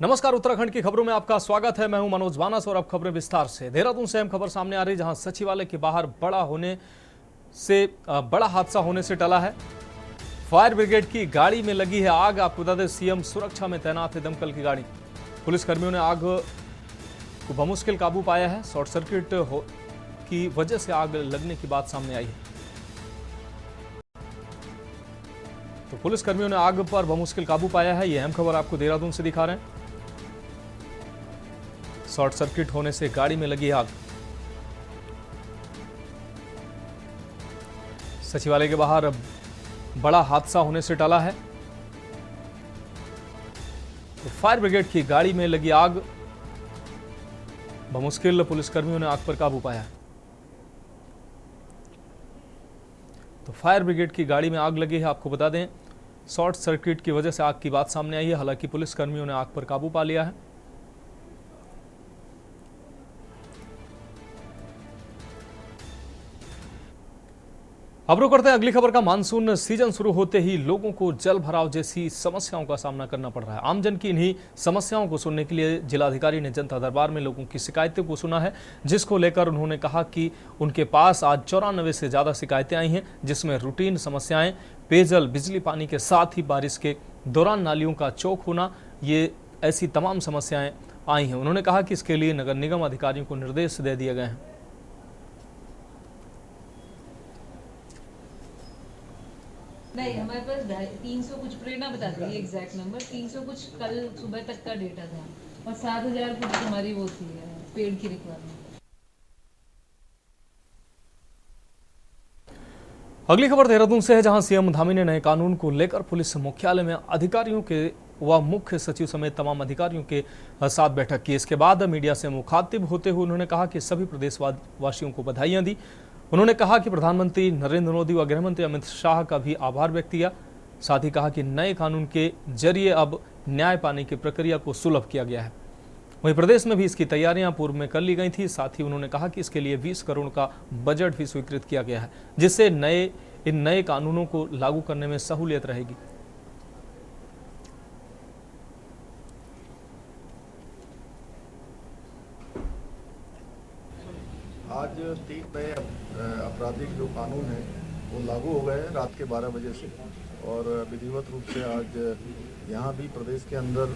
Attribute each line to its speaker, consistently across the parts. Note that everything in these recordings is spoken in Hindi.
Speaker 1: नमस्कार, उत्तराखंड की खबरों में आपका स्वागत है। मैं हूं मनोज बानस और अब खबरें विस्तार से। देहरादून से अहम खबर सामने आ रही, जहां सचिवालय के बाहर बड़ा हादसा होने से टला है। फायर ब्रिगेड की गाड़ी में लगी है आग। आपको बता दें, सीएम सुरक्षा में तैनात है दमकल की गाड़ी। पुलिसकर्मियों ने आग को बमुश्किल काबू पाया है। शॉर्ट सर्किट की वजह से आग लगने की बात सामने आई है। तो पुलिसकर्मियों ने आग पर बमुश्किल काबू पाया है। यह अहम खबर आपको देहरादून से दिखा रहे हैं। शॉर्ट सर्किट होने से गाड़ी में लगी आग। सचिवालय के बाहर बड़ा हादसा होने से टला है। तो फायर ब्रिगेड की गाड़ी में लगी आग, बमुश्किल पुलिसकर्मियों ने आग पर काबू पाया है। तो फायर ब्रिगेड की गाड़ी में आग लगी है। आपको बता दें, शॉर्ट सर्किट की वजह से आग की बात सामने आई है। हालांकि पुलिसकर्मियों ने आग पर काबू पा लिया है। अब रुक करते हैं अगली खबर का। मानसून सीजन शुरू होते ही लोगों को जल भराव जैसी समस्याओं का सामना करना पड़ रहा है। आमजन की इन्हीं समस्याओं को सुनने के लिए जिलाधिकारी ने जनता दरबार में लोगों की शिकायतों को सुना है, जिसको लेकर उन्होंने कहा कि उनके पास आज 94 से ज्यादा शिकायतें आई हैं, जिसमें रूटीन समस्याएं, पेयजल, बिजली, पानी के साथ ही बारिश के दौरान नालियों का चौक होना, ये ऐसी तमाम समस्याएं आई हैं। उन्होंने कहा कि इसके लिए नगर निगम अधिकारियों को निर्देश दे दिए गए हैं।
Speaker 2: नहीं, हमारे पास 300 कुछ, प्रेरणा बता देगी एग्जैक्ट नंबर। 300 कुछ कल सुबह तक का डेटा था और 7000 कुछ हमारी वो थी पेड़ की रिक्वायरमेंट।
Speaker 1: अगली खबर देहरादून से है, जहां सीएम धामी ने नए कानून को लेकर पुलिस मुख्यालय में अधिकारियों के व मुख्य सचिव समेत तमाम अधिकारियों के साथ बैठक की। इसके बाद मीडिया से मुखातिब होते हुए उन्होंने कहा कि सभी प्रदेशवासियों को बधाइयां दी। उन्होंने कहा कि प्रधानमंत्री नरेंद्र मोदी व गृहमंत्री अमित शाह का भी आभार व्यक्त किया। साथ ही कहा कि नए कानून के जरिए अब न्याय पाने की प्रक्रिया को सुलभ किया गया है। वहीं प्रदेश में भी इसकी तैयारियां पूर्व में कर ली गई थी। साथ ही उन्होंने कहा कि इसके लिए 20 करोड़ का बजट भी स्वीकृत किया गया है, जिससे इन नए कानूनों को लागू करने में सहूलियत रहेगी।
Speaker 3: आज 3 नए आपराधिक जो कानून है वो लागू हो गए हैं रात के 12 बजे से, और विधिवत रूप से आज यहाँ भी प्रदेश के अंदर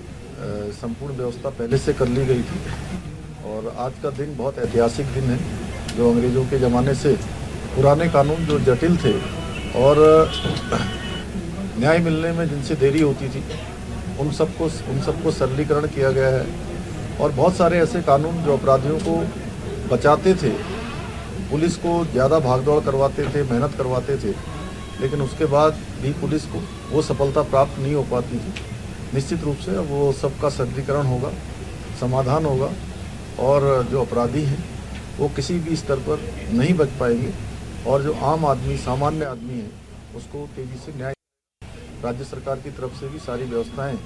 Speaker 3: संपूर्ण व्यवस्था पहले से कर ली गई थी। और आज का दिन बहुत ऐतिहासिक दिन है, जो अंग्रेज़ों के ज़माने से पुराने कानून जो जटिल थे और न्याय मिलने में जिनसे देरी होती थी, उन सबको सरलीकरण किया गया है। और बहुत सारे ऐसे कानून जो अपराधियों को बचाते थे, पुलिस को ज़्यादा भागदौड़ करवाते थे, मेहनत करवाते थे, लेकिन उसके बाद भी पुलिस को वो सफलता प्राप्त नहीं हो पाती थी। निश्चित रूप से वो सबका सरलीकरण होगा, समाधान होगा, और जो अपराधी हैं वो किसी भी स्तर पर नहीं बच पाएंगे, और जो आम आदमी, सामान्य आदमी है, उसको तेज़ी से न्याय। राज्य सरकार की तरफ से भी सारी व्यवस्थाएँ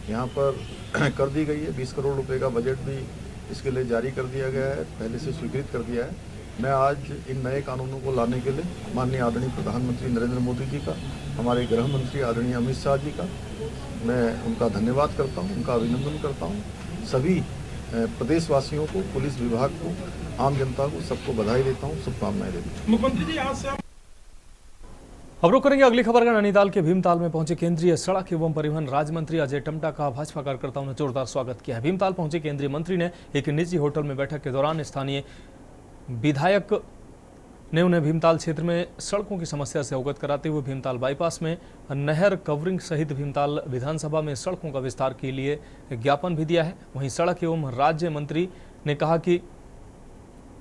Speaker 3: यहाँ पर कर दी गई है। 20 करोड़ रुपये का बजट भी इसके लिए जारी कर दिया गया है, पहले से स्वीकृत कर दिया है। मैं आज इन नए कानूनों को लाने के लिए माननीय आदरणीय प्रधानमंत्री नरेंद्र मोदी जी का, हमारे गृह मंत्री आदरणीय अमित शाह जी का मैं उनका धन्यवाद करता हूं, उनका अभिनंदन करता हूं। सभी प्रदेशवासियों को, पुलिस विभाग को, आम जनता को, सबको बधाई देता हूँ, शुभकामनाएं देता हूँ।
Speaker 4: मुख्यमंत्री जी, आज से
Speaker 1: अब रुक करेंगे अगली खबर का। नैनीताल के भीमताल में पहुंचे केंद्रीय सड़क एवं परिवहन राज्य मंत्री अजय टम्टा का भाजपा कार्यकर्ताओं ने जोरदार स्वागत किया है। भीमताल पहुंचे केंद्रीय मंत्री ने एक निजी होटल में बैठक के दौरान स्थानीय विधायक ने उन्हें भीमताल क्षेत्र में सड़कों की समस्या से अवगत कराते हुए भीमताल बाईपास में नहर कवरिंग सहित भीमताल विधानसभा में सड़कों का विस्तार के लिए ज्ञापन भी दिया है। वहीं सड़क एवं राज्य मंत्री ने कहा कि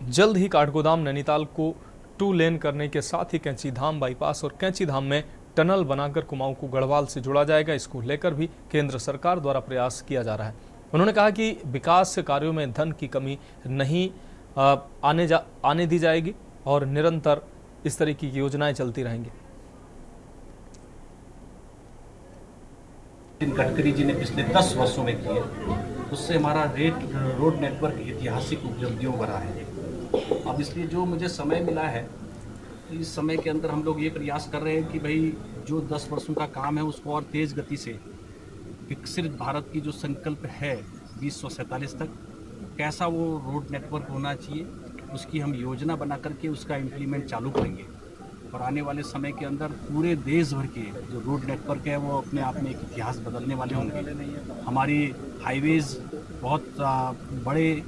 Speaker 1: जल्द ही काठगोदाम नैनीताल को 2 लेन करने के साथ ही कैंची धाम बाईपास और कैंची धाम में टनल बनाकर कुमाऊं को गढ़वाल से जोड़ा जाएगा। इसको लेकर भी केंद्र सरकार द्वारा प्रयास किया जा रहा है। उन्होंने कहा कि विकास कार्यों में धन की कमी नहीं आने दी जाएगी और निरंतर इस तरह की योजनाएं चलती रहेंगी।
Speaker 5: गडकरी जी ने पिछले 10 वर्षों में किए, उससे हमारा रोड नेटवर्क ऐतिहासिक उपलब्धियों भरा है। अब इसलिए जो मुझे समय मिला है, इस समय के अंदर हम लोग ये प्रयास कर रहे हैं कि भाई जो 10 वर्षों का काम है उसको और तेज़ गति से विकसित भारत की जो संकल्प है 2047 तक, कैसा वो रोड नेटवर्क होना चाहिए, उसकी हम योजना बना करके उसका इम्प्लीमेंट चालू करेंगे। और आने वाले समय के अंदर पूरे देश भर के जो रोड नेटवर्क है वो अपने आप में एक इतिहास बदलने वाले होंगे। हमारी हाईवेज़ बहुत बड़े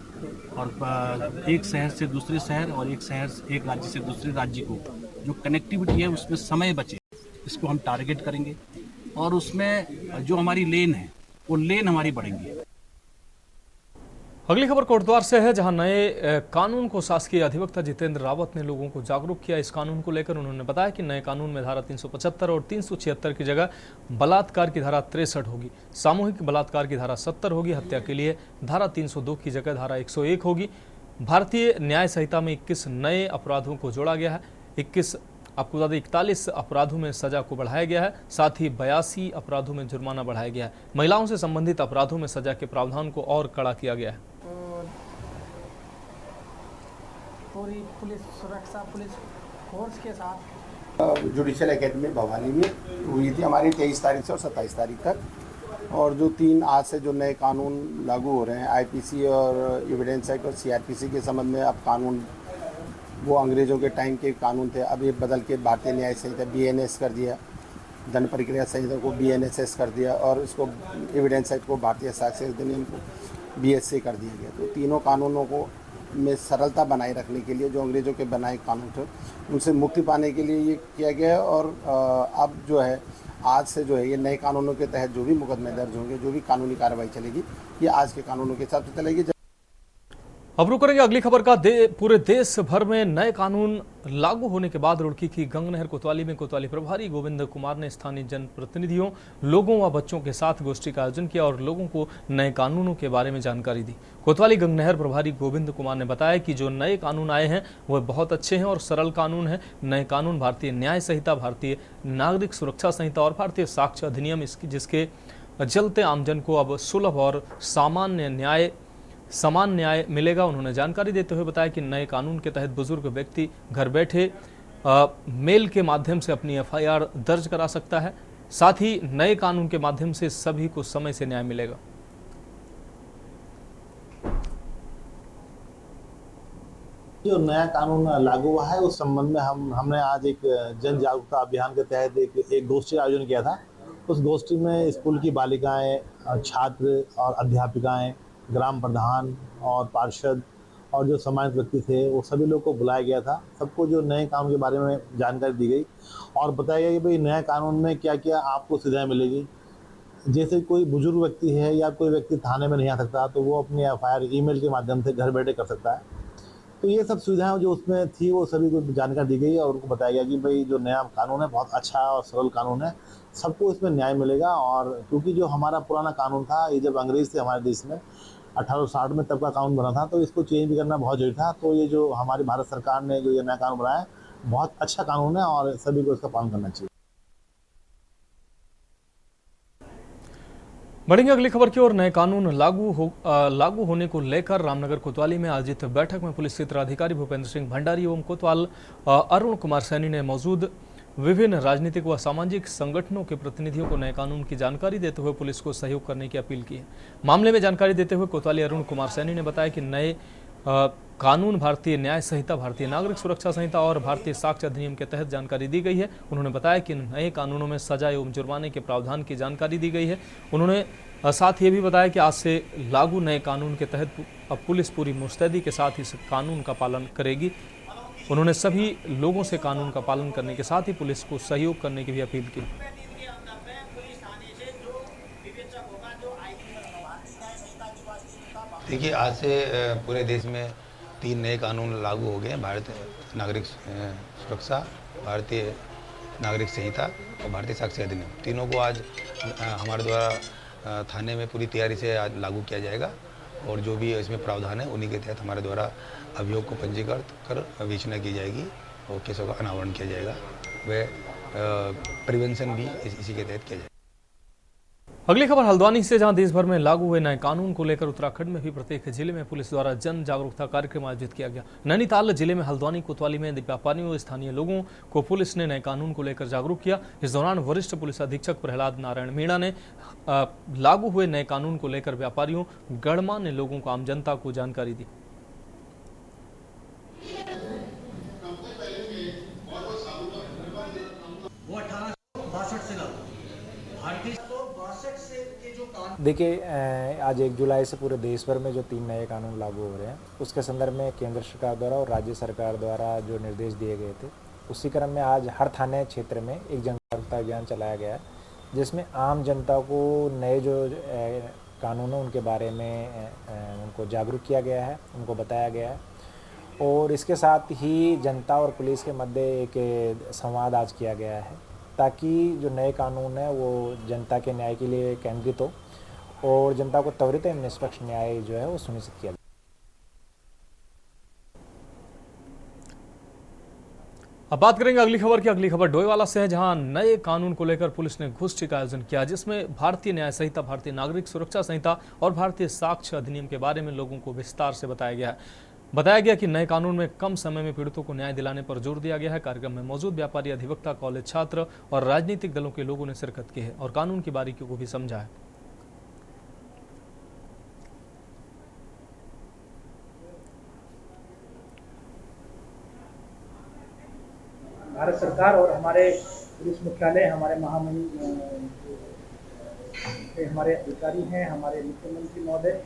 Speaker 5: और एक शहर से दूसरे शहर और एक राज्य से दूसरे राज्य को जो कनेक्टिविटी है उसमें समय बचे, इसको हम टारगेट करेंगे और उसमें जो हमारी लेन है वो लेन हमारी बढ़ेंगी।
Speaker 1: अगली खबर कोटद्वार से है, जहां नए कानून को शासकीय अधिवक्ता जितेंद्र रावत ने लोगों को जागरूक किया। इस कानून को लेकर उन्होंने बताया कि नए कानून में धारा 375 और 376 की जगह बलात्कार की धारा 63 होगी, सामूहिक बलात्कार की धारा 70 होगी, हत्या के लिए धारा 302 की जगह धारा 101 होगी। भारतीय न्याय संहिता में 21 नए अपराधों को जोड़ा गया है। 41 अपराधों में सजा को बढ़ाया गया है, साथ ही 82 अपराधों में जुर्माना बढ़ाया गया है। महिलाओं से संबंधित अपराधों में सजा के प्रावधान को और कड़ा किया गया है।
Speaker 4: पूरी पुलिस सुरक्षा, पुलिस फोर्स के साथ
Speaker 6: जुडिशल एकेडमी भवानी में हुई थी हमारी 23 तारीख से और 27 तारीख तक। और जो 3 आज से जो नए कानून लागू हो रहे हैं, आईपीसी और एविडेंस एक्ट और सीआरपीसी के संबंध में अब कानून, वो अंग्रेज़ों के टाइम के कानून थे, अब ये बदल के भारतीय न्याय संहिता बीएनएस कर दिया, दंड प्रक्रिया संहिता को बीएनएसएस कर दिया और इसको एविडेंस एक्ट को भारतीय साक्ष्य अधिनियम को बीएसए कर दिया गया। तो तीनों कानूनों को में सरलता बनाए रखने के लिए जो अंग्रेज़ों के बनाए कानून थे उनसे मुक्ति पाने के लिए ये किया गया। और अब जो है आज से जो है ये नए कानूनों के तहत जो भी मुकदमे दर्ज होंगे, जो भी कानूनी कार्रवाई चलेगी, ये आज के कानूनों के हिसाब से चलेगी।
Speaker 1: अब रुक करेंगे अगली खबर का। पूरे देश भर में नए कानून लागू होने के बाद रुड़की की गंगनहर कोतवाली में कोतवाली प्रभारी गोविंद कुमार ने स्थानीय जनप्रतिनिधियों, लोगों व बच्चों के साथ गोष्ठी का आयोजन किया और लोगों को नए कानूनों के बारे में जानकारी दी। कोतवाली गंगनहर प्रभारी गोविंद कुमार ने बताया कि जो नए कानून आए हैं वह बहुत अच्छे हैं और सरल कानून हैं। नए कानून भारतीय न्याय संहिता, भारतीय नागरिक सुरक्षा संहिता और भारतीय साक्ष्य अधिनियम, जिसके चलते आमजन को अब सुलभ और समान न्याय मिलेगा। उन्होंने जानकारी देते हुए बताया कि नए कानून के तहत बुजुर्ग व्यक्ति घर बैठे मेल के माध्यम से अपनी एफआईआर दर्ज करा सकता है। साथ ही नए कानून के माध्यम से सभी को समय से न्याय मिलेगा।
Speaker 7: जो नया कानून लागू हुआ है उस संबंध में हमने आज एक जन जागरूकता अभियान के तहत एक गोष्ठी का आयोजन किया था। उस गोष्ठी में स्कूल की बालिकाएं, छात्र और अध्यापिकाएं, ग्राम प्रधान और पार्षद और जो सम्मानित व्यक्ति थे वो सभी लोग को बुलाया गया था। सबको जो नए कानून के बारे में जानकारी दी गई और बताया गया कि भाई नए कानून में क्या क्या आपको सुविधाएं मिलेगी। जैसे कोई बुजुर्ग व्यक्ति है या कोई व्यक्ति थाने में नहीं आ सकता तो वो अपनी एफआईआर ईमेल के माध्यम से घर बैठे कर सकता है। तो ये सब सुविधाएं जो उसमें थी वो सभी को जानकारी दी गई और उनको बताया गया कि भाई जो नया कानून है बहुत अच्छा और सरल कानून है, सबको इसमें न्याय मिलेगा। और क्योंकि जो हमारा पुराना कानून था, ये जब अंग्रेज थे हमारे देश में 1860 में तब का कानून बना था, तो इसको चेंज भी करना बहुत जरूरी था। तो ये जो हमारी भारत सरकार ने जो ये नया कानून बनाया है बहुत अच्छा कानून है और सभी को इसका पालन करना चाहिए।
Speaker 1: बढ़ेंगे अगली खबर की ओर। नए कानून लागू होने को लेकर रामनगर कोतवाली में आयोजित बैठक में पुलिस क्षेत्र अधिकारी भूपेंद्र सिंह भंडारी एवं कोतवाल अरुण कुमार सैनी ने मौजूद विभिन्न राजनीतिक व सामाजिक संगठनों के प्रतिनिधियों को नए कानून की जानकारी देते हुए पुलिस को सहयोग करने की अपील की है। मामले में जानकारी देते हुए कोतवाली अरुण कुमार सैनी ने बताया कि नए कानून भारतीय न्याय संहिता, भारतीय नागरिक सुरक्षा संहिता और भारतीय साक्ष्य अधिनियम के तहत जानकारी दी गई है। उन्होंने बताया कि नए कानूनों में सजा एवं जुर्माने के प्रावधान की जानकारी दी गई है। उन्होंने साथ ये भी बताया कि आज से लागू नए कानून के तहत अब पुलिस पूरी मुस्तैदी के साथ इस कानून का पालन करेगी। उन्होंने सभी लोगों से कानून का पालन करने के साथ ही पुलिस को सहयोग करने की भी अपील की।
Speaker 8: देखिए, आज से पूरे देश में 3 नए कानून लागू हो गए हैं। भारतीय नागरिक सुरक्षा, भारतीय नागरिक संहिता और भारतीय साक्ष्य अधिनियम। तीनों को आज हमारे द्वारा थाने में पूरी तैयारी से आज लागू किया जाएगा और जो भी इसमें प्रावधान है उन्हीं के तहत हमारे द्वारा अभियोग को पंजीकृत कर विवेचना की जाएगी और केसों का अनावरण किया जाएगा। वह प्रिवेंशन भी इसी के तहत किया जाएगा।
Speaker 1: अगली खबर हल्द्वानी से, जहां देश भर में लागू हुए नए कानून को लेकर उत्तराखंड में भी प्रत्येक जिले में पुलिस द्वारा जन जागरूकता कार्यक्रम आयोजित किया गया। नैनीताल जिले में हल्द्वानी कोतवाली में व्यापारियों और स्थानीय लोगों को पुलिस ने नए कानून को लेकर जागरूक किया। इस दौरान वरिष्ठ पुलिस अधीक्षक प्रहलाद नारायण मीणा ने लागू हुए नए कानून को लेकर व्यापारियों, गणमान्य लोगों को, आम जनता को जानकारी दी।
Speaker 9: देखिए, आज 1 जुलाई से पूरे देश भर में जो 3 नए कानून लागू हो रहे हैं, उसके संदर्भ में केंद्र सरकार द्वारा और राज्य सरकार द्वारा जो निर्देश दिए गए थे, उसी क्रम में आज हर थाने क्षेत्र में एक जन जागरूकता अभियान चलाया गया है, जिसमें आम जनता को नए जो कानून हैं उनके बारे में उनको जागरूक किया गया है, उनको बताया गया है। और इसके साथ ही जनता और पुलिस के मध्य एक संवाद आज किया गया है, ताकि जो नए कानून है वो जनता के न्याय के लिए केंद्रित हो और जनता को त्वरित एवं निष्पक्ष न्याय जो है वो सुनिश्चित किया जाए।
Speaker 1: अब बात करेंगे अगली खबर की। अगली खबर डोईवाला से है, जहां नए कानून को लेकर पुलिस ने गोष्ठी का आयोजन किया, जिसमें भारतीय न्याय संहिता, भारतीय नागरिक सुरक्षा संहिता और भारतीय साक्ष्य अधिनियम के बारे में लोगों को विस्तार से बताया गया है। बताया गया कि नए कानून में कम समय में पीड़ितों को न्याय दिलाने पर जोर दिया गया है। कार्यक्रम में मौजूद व्यापारी, अधिवक्ता, कॉलेज छात्र और राजनीतिक दलों के लोगों ने शिरकत की है और कानून की बारीकियों को भी समझा है।
Speaker 4: भारत सरकार और हमारे पुलिस मुख्यालय, हमारे हमारे अधिकारी हैं, हमारे मुख्यमंत्री महोदय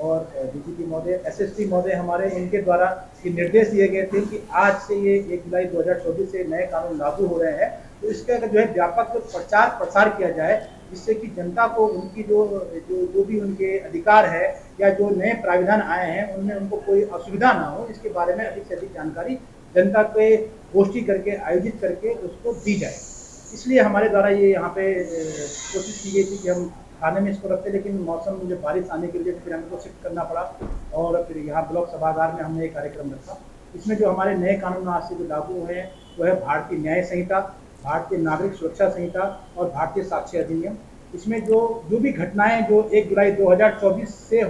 Speaker 4: और डीजीपी महोदय, एसएसपी महोदय हमारे, इनके द्वारा ये निर्देश दिए गए थे कि आज से ये 1 जुलाई 2024 से नए कानून लागू हो रहे हैं, तो इसका जो है व्यापक प्रचार प्रसार किया जाए, जिससे कि जनता को उनकी जो भी उनके अधिकार है या जो नए प्राविधान आए हैं उनमें उनको कोई असुविधा ना हो, इसके बारे में अधिक से अधिक जानकारी जनता पे गोष्ठी करके, आयोजित करके उसको दी जाए। इसलिए हमारे द्वारा ये यहाँ पे कोशिश की गई थी कि हम थाने में इसको रखते, लेकिन मौसम मुझे बारिश आने की वजह से फिर हमको शिफ्ट करना पड़ा और फिर यहाँ ब्लॉक सभागार में हमने एक कार्यक्रम रखा। इसमें जो हमारे नए कानून आज से जो लागू हुए हैं वो है भारतीय न्याय संहिता, भारतीय नागरिक सुरक्षा संहिता और भारतीय साक्ष्य अधिनियम। इसमें जो भी घटनाएं जो 1 जुलाई 2024 से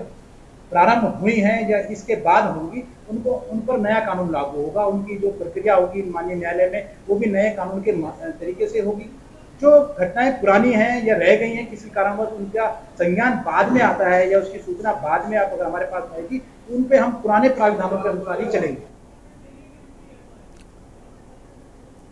Speaker 4: प्रारंभ हुई हैं या इसके बाद होंगी, उन पर नया कानून लागू होगा। उनकी जो प्रक्रिया होगी माननीय न्यायालय में, वो भी नए कानून के तरीके से होगी। जो घटनाएं पुरानी हैं या रह गई हैं किसी कारणवश, उनका संज्ञान बाद में आता है या उसकी सूचना बाद में अगर हमारे पास आएगी, उन पे हम पुराने प्रावधानों के अनुसार ही चलेंगे।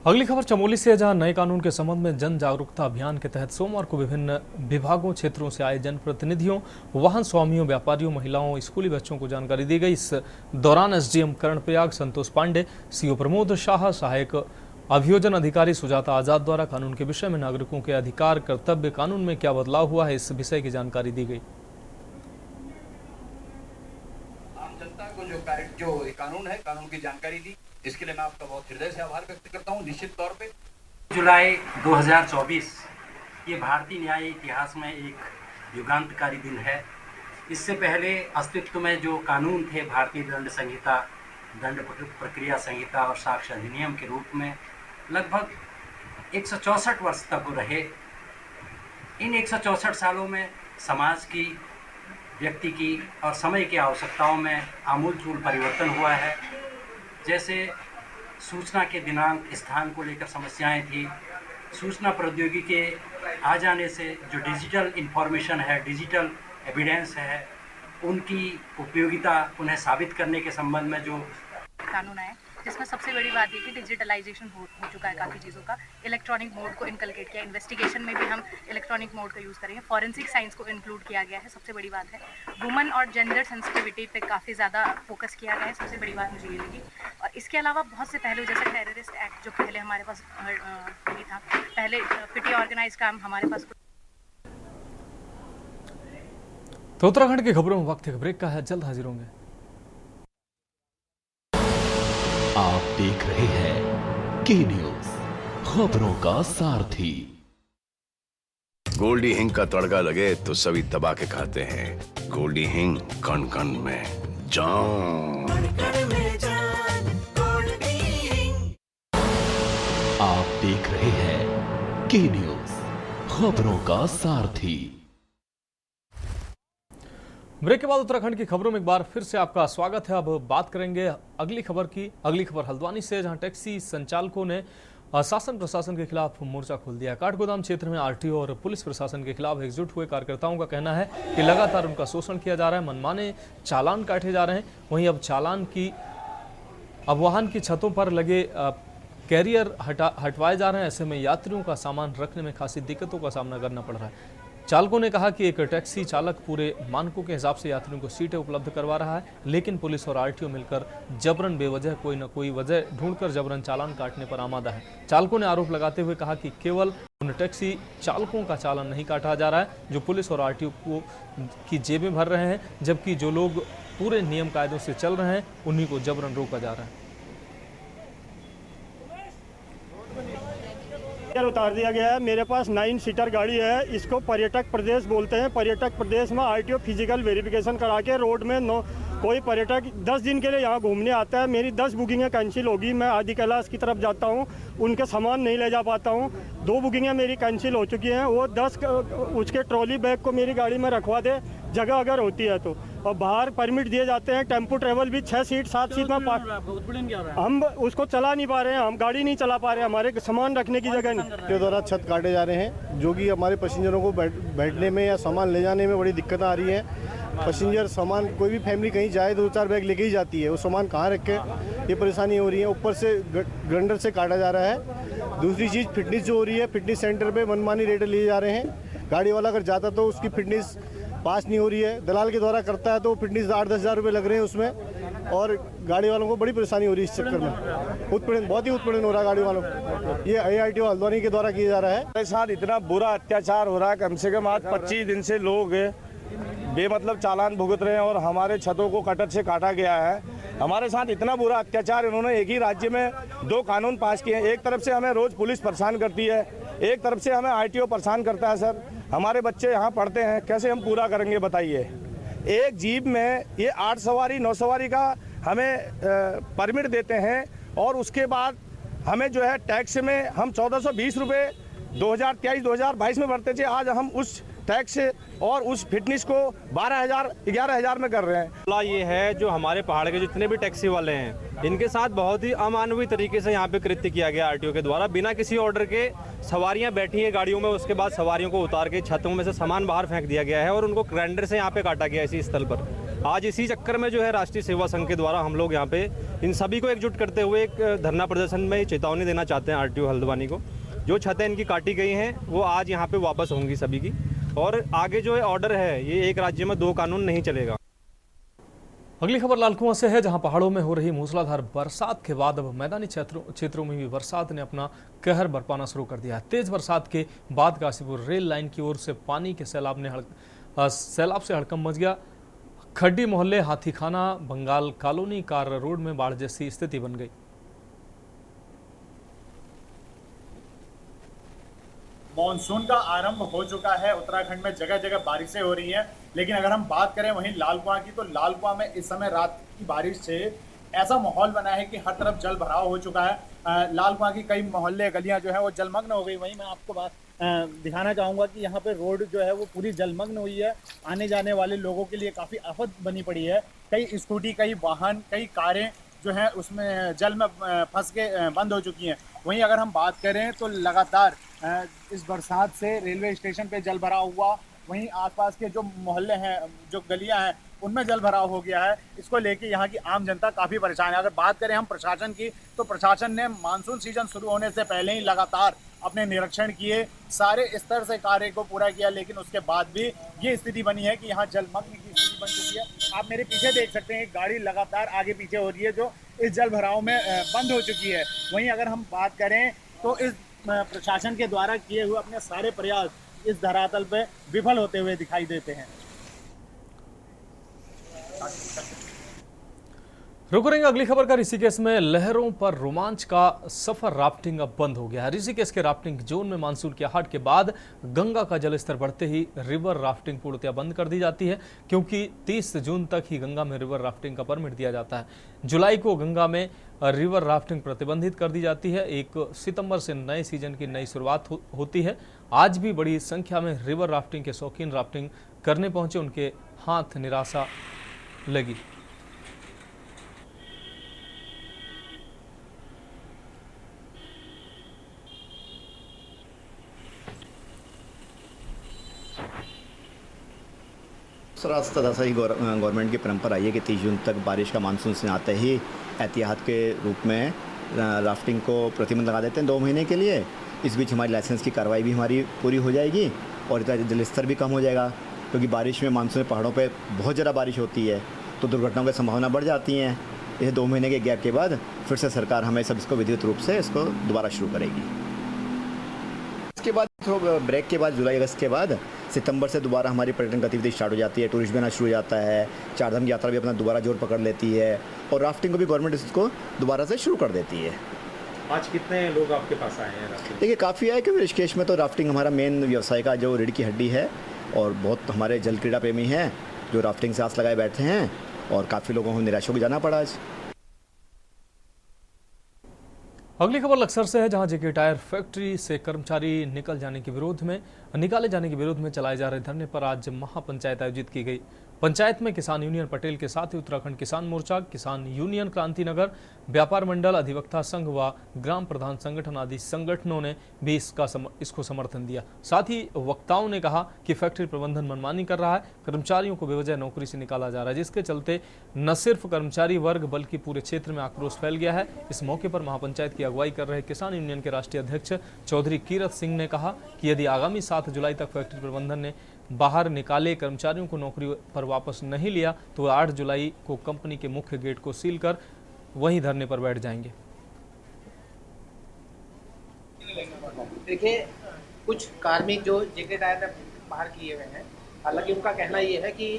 Speaker 1: अगली खबर चमोली से है, जहां नए कानून के संबंध में जन जागरूकता अभियान के तहत सोमवार को विभिन्न विभागों, क्षेत्रों से आए जनप्रतिनिधियों, वाहन स्वामियों, व्यापारियों, महिलाओं, स्कूली बच्चों को जानकारी दी गई। इस दौरान एसडीएम कर्णप्रयाग संतोष पांडे, सीओ प्रमोद शाह, सहायक अभियोजन अधिकारी सुजाता आजाद द्वारा कानून के विषय में नागरिकों के अधिकार, कर्तव्य, कानून में क्या बदलाव हुआ है, इस विषय की जानकारी दी गई।
Speaker 10: आम जनता को जो कानून है, कानून की जानकारी दी, इसके लिए मैं आपका बहुत हृदय से आभार व्यक्त करता हूं। निश्चित तौर पे
Speaker 5: जुलाई 2024 ये भारतीय न्याय इतिहास में एक युगांतकारी दिन है। इससे पहले अस्तित्व में जो कानून थे, भारतीय दंड संहिता, दंड प्रक्रिया संहिता और साक्ष्य अधिनियम के रूप में लगभग 164 वर्ष तक रहे। इन 164 सालों में समाज की, व्यक्ति की और समय की आवश्यकताओं में आमूलचूल परिवर्तन हुआ है। जैसे सूचना के दिनांक, स्थान को लेकर समस्याएं थी, सूचना प्रौद्योगिकी के आ जाने से जो डिजिटल इंफॉर्मेशन है, डिजिटल एविडेंस है, उनकी उपयोगिता, उन्हें साबित करने के संबंध में जो
Speaker 11: कानून आए, जिसमें सबसे बड़ी बात ये कि डिजिटलाइजेशन हो चुका है काफ़ी चीज़ों का। इलेक्ट्रॉनिक मोड को इनकलकेट किया, इन्वेस्टिगेशन में भी हम इलेक्ट्रॉनिक मोड का यूज़ करेंगे। फॉरेंसिक साइंस को इंक्लूड किया गया है, सबसे बड़ी बात है। वुमेन और जेंडर सेंसिटिविटी पे काफ़ी ज़्यादा फोकस किया गया है, सबसे बड़ी बात मुझे ये लगी। और इसके अलावा बहुत से पहलू, जैसे टेररिस्ट एक्ट जो पहले हमारे पास नहीं था, पहले पिटी ऑर्गेनाइज काम हमारे पास।
Speaker 1: तो उत्तराखंड की खबरों में वक्त एक ब्रेक का है, जल्द हाजिर होंगे।
Speaker 12: आप देख रहे हैं के न्यूज, खबरों का सारथी।
Speaker 13: गोल्डी हिंग का तड़का लगे तो सभी दबा के खाते हैं। गोल्डी हिंग, कण कण में जान।
Speaker 12: आप देख रहे हैं के न्यूज, खबरों का सारथी।
Speaker 1: ब्रेक के बाद उत्तराखंड की खबरों में एक बार फिर से आपका स्वागत है। अब बात करेंगे अगली खबर की। अगली खबर हल्द्वानी से, जहां टैक्सी संचालकों ने शासन प्रशासन के खिलाफ मोर्चा खोल दिया। काठगोदाम क्षेत्र में आरटीओ और पुलिस प्रशासन के खिलाफ एकजुट हुए कार्यकर्ताओं का कहना है कि लगातार उनका शोषण किया जा रहा है, मनमाने चालान काटे जा रहे हैं। वहीं अब वाहन की छतों पर लगे कैरियर हटवाए जा रहे हैं। ऐसे में यात्रियों का सामान रखने में खासी दिक्कतों का सामना करना पड़ रहा है। चालकों ने कहा कि एक टैक्सी चालक पूरे मानकों के हिसाब से यात्रियों को सीटें उपलब्ध करवा रहा है, लेकिन पुलिस और आरटीओ मिलकर जबरन बेवजह कोई न कोई वजह ढूंढकर जबरन चालान काटने पर आमादा है। चालकों ने आरोप लगाते हुए कहा कि केवल उन टैक्सी चालकों का चालान नहीं काटा जा रहा है जो पुलिस और आरटीओ की जेबें भर रहे हैं, जबकि जो लोग पूरे नियम कायदों से चल रहे हैं उन्हीं को जबरन रोका जा रहा है।
Speaker 14: उतार दिया गया है। मेरे पास 9 सीटर गाड़ी है। इसको पर्यटक प्रदेश बोलते हैं। पर्यटक प्रदेश में आरटीओ फिजिकल वेरिफिकेशन करा के रोड में कोई पर्यटक 10 दिन के लिए यहाँ घूमने आता है। मेरी 10 बुकिंगें कैंसिल होगी। मैं आदि कैलाश की तरफ जाता हूँ, उनके सामान नहीं ले जा पाता हूँ। 2 बुकिंगें मेरी कैंसिल हो चुकी हैं। वो 10 उसके ट्रॉली बैग को मेरी गाड़ी में रखवा दे, जगह अगर होती है तो। और बाहर परमिट दिए जाते हैं। टेम्पो ट्रेवल भी 6 सीट 7 सीट में हम उसको चला नहीं पा रहे हैं। हम गाड़ी नहीं चला पा रहे हैं, हमारे सामान रखने की जगह नहीं।
Speaker 15: के द्वारा छत काटे जा रहे हैं, जो कि हमारे पैसेंजरों को बैठने में या सामान ले जाने में बड़ी दिक्कत आ रही है। पैसेंजर सामान, कोई भी फैमिली कहीं जाए 2-4 बैग लेके ही जाती है, वो सामान कहाँ रखे, ये परेशानी हो रही है। ऊपर से ग्राइंडर से काटा जा रहा है। दूसरी चीज़ फिटनेस जो हो रही है, फिटनेस सेंटर पे मनमानी रेट लिए जा रहे हैं। गाड़ी वाला अगर जाता तो उसकी फिटनेस पास नहीं हो रही है, दलाल के द्वारा करता है तो फिटनेस 8-10 हज़ार रुपये लग रहे हैं उसमें, और गाड़ी वालों को बड़ी परेशानी हो रही है इस चक्कर में। उत्पीड़न, बहुत ही उत्पीड़न हो रहा है गाड़ी वालों को। ये ARTO हल्द्वानी के द्वारा किया जा रहा है।
Speaker 16: हमारे साथ इतना बुरा अत्याचार हो रहा है। कम से कम आज 25 दिन से लोग बेमतलब चालान भुगत रहे हैं और हमारे छतों को कटर से काटा गया है। हमारे साथ इतना बुरा अत्याचार, इन्होंने एक ही राज्य में 2 कानून पास किए हैं। एक तरफ से हमें रोज़ पुलिस परेशान करती है, एक तरफ से हमें आरटीओ परेशान करता है। सर, हमारे बच्चे यहाँ पढ़ते हैं, कैसे हम पूरा करेंगे बताइए। एक जीप में ये 8 सवारी 9 सवारी का हमें परमिट देते हैं, और उसके बाद हमें जो है टैक्स में हम 1420 रुपये 2023-2022 में भरते थे। आज हम उस टैक्स और उस फिटनेस को 11,000 में कर रहे हैं।
Speaker 17: मामला ये है, जो हमारे पहाड़ के जितने भी टैक्सी वाले हैं, इनके साथ बहुत ही अमानवीय तरीके से यहाँ पे कृत्य किया गया आरटीओ के द्वारा। बिना किसी ऑर्डर के सवारियाँ बैठी हैं गाड़ियों में, उसके बाद सवारियों को उतार के छतों में से सामान बाहर फेंक दिया गया है और उनको ग्राइंडर से यहाँ पे काटा गया इसी स्थल पर। आज इसी चक्कर में जो है राष्ट्रीय सेवा संघ के द्वारा हम लोग यहाँ पे इन सभी को एकजुट करते हुए एक धरना प्रदर्शन में चेतावनी देना चाहते हैं आरटीओ हल्द्वानी को। जो छतें इनकी काटी गई हैं वो आज यहाँ पे वापस होंगी सभी की, और आगे जो ऑर्डर है, ये एक राज्य में 2 कानून नहीं चलेगा।
Speaker 1: अगली खबर लाल कुआं से है, जहां पहाड़ों में हो रही मूसलाधार बरसात के बाद अब मैदानी क्षेत्रों में भी बरसात ने अपना कहर बरपाना शुरू कर दिया है। तेज बरसात के बाद काशीपुर रेल लाइन की ओर से पानी के सैलाब से हड़कंप मच गया। खड्डी मोहल्ले, Hathikhana, Bengal colony, car road में बाढ़ जैसी स्थिति बन गई।
Speaker 18: मॉनसून का आरंभ हो चुका है। उत्तराखंड में जगह जगह बारिशें हो रही हैं, लेकिन अगर हम बात करें वहीं लाल कुआं की, तो लाल कुआं में इस समय रात की बारिश से ऐसा माहौल बना है कि हर तरफ जल भराव हो चुका है। लाल कुआं की कई मोहल्ले गलियां जो है वो जलमग्न हो गई। वहीं मैं आपको बात दिखाना चाहूँगा कि यहाँ पे रोड जो है वो पूरी जलमग्न हुई है। आने जाने वाले लोगों के लिए काफ़ी आफत बनी पड़ी है। कई स्कूटी, कई वाहन, कई कारें जो हैं उसमें जल में फंस के बंद हो चुकी हैं। वहीं अगर हम बात करें तो लगातार इस बरसात से रेलवे स्टेशन पे जल भराव हुआ। वहीं आसपास के जो मोहल्ले हैं, जो गलियां हैं, उनमें जल भराव हो गया है। इसको लेके यहाँ की आम जनता काफ़ी परेशान है। अगर बात करें हम प्रशासन की, तो प्रशासन ने मानसून सीजन शुरू होने से पहले ही लगातार अपने निरीक्षण किए, सारे स्तर से कार्य को पूरा किया, लेकिन उसके बाद भी ये स्थिति बनी है कि यहाँ जलमग्न की स्थिति बन चुकी है। आप मेरे पीछे देख सकते हैं, गाड़ी लगातार आगे पीछे हो रही है जो इस जल भराव में बंद हो चुकी है। वहीं अगर हम बात करें तो इस प्रशासन के द्वारा किए हुए अपने सारे प्रयास इस धरातल पे विफल होते हुए दिखाई देते हैं।
Speaker 1: रुक रहेंगे अगली खबर का। ऋषिकेश में लहरों पर रोमांच का सफर राफ्टिंग अब बंद हो गया है। ऋषिकेश के राफ्टिंग जोन में मानसून की आहट के बाद गंगा का जलस्तर बढ़ते ही रिवर राफ्टिंग पूर्णतया बंद कर दी जाती है, क्योंकि 30 जून तक ही गंगा में रिवर राफ्टिंग का परमिट दिया जाता है। जुलाई को गंगा में रिवर राफ्टिंग प्रतिबंधित कर दी जाती है। 1 सितंबर से नए सीजन की नई शुरुआत होती है। आज भी बड़ी संख्या में रिवर राफ्टिंग के शौकीन राफ्टिंग करने पहुंचे। उनके हाथ निराशा लगी।
Speaker 19: सरासर ही गवर्नमेंट की परंपरा है कि 30 जून तक बारिश का मानसून से आते ही एहतियात के रूप में राफ्टिंग को प्रतिबंध लगा देते हैं 2 महीने के लिए। इस बीच हमारी लाइसेंस की कार्रवाई भी हमारी पूरी हो जाएगी और इतना जल स्तर भी कम हो जाएगा, क्योंकि बारिश में मानसून में पहाड़ों पे बहुत ज़्यादा बारिश होती है तो दुर्घटनाओं की संभावना बढ़ जाती हैं। इसे 2 महीने के गैप के बाद फिर से सरकार हमें सब इसको विधिवत रूप से इसको दोबारा शुरू करेगी। इसके बाद ब्रेक के बाद जुलाई अगस्त के बाद सितंबर से दोबारा हमारी पर्यटन गतिविधि स्टार्ट हो जाती है, टूरिस्ट भी आना शुरू हो जाता है, चारधाम की यात्रा भी अपना दोबारा जोर पकड़ लेती है और राफ्टिंग को भी गवर्नमेंट इसको दोबारा से शुरू कर देती है।
Speaker 20: आज कितने लोग आपके पास आए हैं?
Speaker 19: देखिए काफ़ी आए, क्योंकि ऋषिकेश में तो राफ्टिंग हमारा मेन व्यवसाय का जो रीढ़ की हड्डी है और बहुत हमारे जल क्रीड़ा प्रेमी हैं जो राफ्टिंग से आस लगाए बैठे हैं और काफ़ी लोगों को निराश होकर जाना पड़ा आज।
Speaker 1: अगली खबर लक्सर से है, जहां जेके टायर फैक्ट्री से कर्मचारी निकाले जाने के विरोध में चलाए जा रहे धरने पर आज महापंचायत आयोजित की गई। पंचायत में किसान यूनियन पटेल के साथ ही उत्तराखंड किसान मोर्चा, किसान यूनियन क्रांति नगर, व्यापार मंडल, अधिवक्ता संघ व ग्राम प्रधान संगठन आदि संगठनों ने भी इसको समर्थन दिया। साथ ही वक्ताओं ने कहा कि फैक्ट्री प्रबंधन मनमानी कर रहा है, कर्मचारियों को बेवजह नौकरी से निकाला जा रहा है, जिसके चलते न सिर्फ कर्मचारी वर्ग बल्कि पूरे क्षेत्र में आक्रोश फैल गया है। इस मौके पर महापंचायत की अगुवाई कर रहे किसान यूनियन के राष्ट्रीय अध्यक्ष चौधरी कीरत सिंह ने कहा कि यदि आगामी 7 जुलाई तक फैक्ट्री प्रबंधन ने बाहर निकाले कर्मचारियों को नौकरी पर वापस नहीं लिया तो 8 जुलाई को कंपनी के मुख्य गेट को सील कर वहीं धरने पर बैठ जाएंगे।
Speaker 21: देखिए, कुछ कार्मिक जो जेके टायर में बाहर किए हुए हैं, हालांकि उनका कहना ये है कि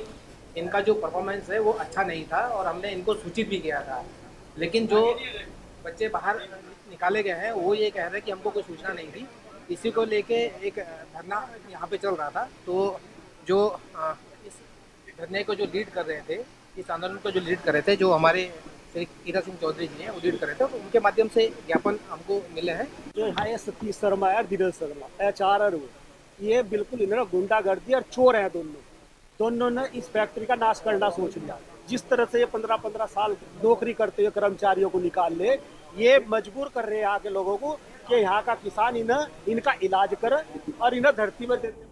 Speaker 21: इनका जो परफॉर्मेंस है वो अच्छा नहीं था और हमने इनको सूचित भी किया था, लेकिन जो बच्चे बाहर निकाले गए हैं वो ये कह रहे हैं कि हमको कोई सूचना नहीं थी। इसी को लेके एक धरना यहाँ पे चल रहा था, तो जो इस धरने को जो लीड कर रहे थे, इस आंदोलन को जो लीड कर रहे थे, जो हमारे श्री कीरत सिंह चौधरी जी हैं, वो लीड कर रहे थे, तो उनके माध्यम से ज्ञापन हमको मिले हैं।
Speaker 22: जो है सतीश शर्मा और धीरज शर्मा HRR, ये बिल्कुल इन्होंने गुंडागर्दी और चोर हैं। दोनों ने इस फैक्ट्री का नाश करना सोच लिया। जिस तरह से ये 15-15 साल नौकरी करते हुए कर्मचारियों को निकाल ले, ये मजबूर कर रहे हैं यहाँ के लोगों को कि यहाँ का किसान इनका इलाज करे और इन्हें धरती में दे दे।